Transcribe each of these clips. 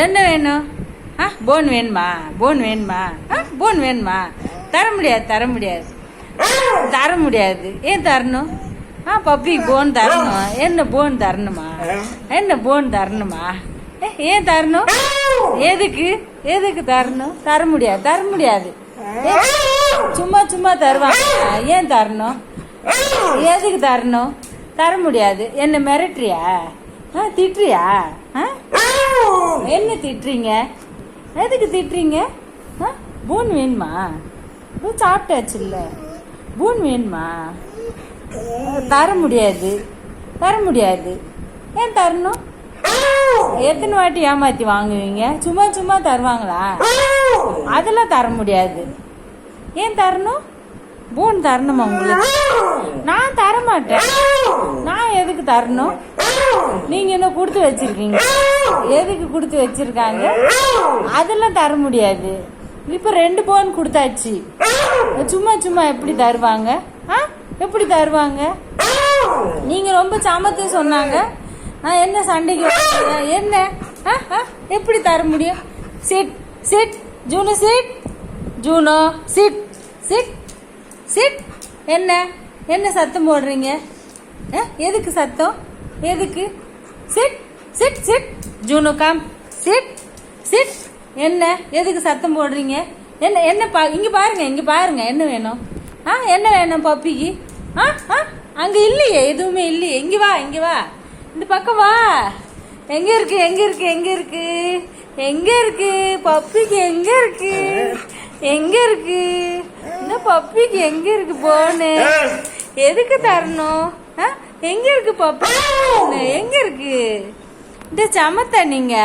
என்ன வேணும்? போன் வேணுமா? போன் வேணுமா? போன் வேணுமா? தர முடியாது, தர முடியாது, தர முடியாது. ஏன் தரணும்? பப்பிக்கு போன் தரணும். என்ன போன் தரணுமா? என்ன போன் தரணுமா? ஏன் தரணும்? எதுக்கு? எதுக்கு தரணும்? தர முடியாது, தர முடியாது. சும்மா சும்மா தருவாங்க. ஏன் தரணும்? எதுக்கு தரணும்? தர முடியாது. என்ன மிரட்டுறியா? திட்டுறியா? என்ன திட்டுறீங்க? எதுக்கு திட்டுறீங்க? பூன் வேணுமா? சாப்பிட்டாச்சு இல்ல, பூன் வேணுமா? தர முடியாது, தர முடியாது. ஏன் தரணும்? எத்தனை வாட்டி ஏமாத்தி வாங்குவீங்க? சும்மா சும்மா தருவாங்களா? அதெல்லாம் தர முடியாது. ஏன் தரணும்? பூன் தரணுமா உங்களுக்கு? நான் தர மாட்டேன். நான் எதுக்கு தரணும்? நீங்க என்ன கொடுத்து வச்சிருக்கீங்க? எதுக்கு கொடுத்து வச்சிருக்காங்க? அதெல்லாம் தர முடியாது. இப்ப 2 பவுன் கொடுத்தாச்சு. சும்மா சும்மா எப்படி தருவாங்க? எப்படி தருவாங்க? நீங்க ரொம்ப சமத்து சொன்னாங்க. நான் என்ன சண்டைக்கு என்ன? எப்படி தர முடியும்? Sit sit Juno, sit Juno, sit sit sit. என்ன என்ன சத்தம் போடுறீங்க? எதுக்கு சத்தம்? எதுக்கு? Sit sit sit Juno, come sit sit. என்ன எதுக்கு சத்தம் போடுறீங்க? என்ன என்ன இங்க பாருங்க, இங்க பாருங்க. என்ன வேணும்? என்ன வேணும் பப்பிக்கு? அங்க இல்லையே, எதுவுமே இல்லையே. இங்க வா, இங்க வா, இந்த பக்கம் வா. எங்க இருக்கு? எங்க இருக்கு? எங்க இருக்கு? எங்க இருக்கு பப்பிக்கு? எங்க இருக்கு? எங்க இருக்கு? இந்த பப்பிக்கு எங்க இருக்கு போன்னு? எதுக்கு தரணும்? எங்க இருக்கு பப்பி? எங்க இருக்கு? இந்த சமத்தா நீங்க?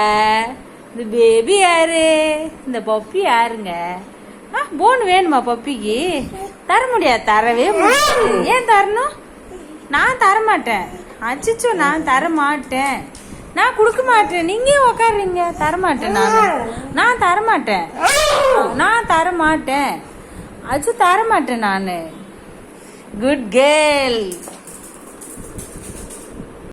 இந்த பேபி யாரு? இந்த பப்பி யாருங்க? போன் வேணுமா பப்பிக்கு? தர முடியாது, தரவே முடியாது. ஏன் தரணும்? நான் தர மாட்டேன். அச்சிச்சோ, நான் தர மாட்டேன். நான் கொடுக்க மாட்டேன். நீங்க உக்காடுறீங்க. தர மாட்டேன். நான் தர மாட்டேன். நான் தர மாட்டேன். அச்சு தர மாட்டேன் நானு. Good girl.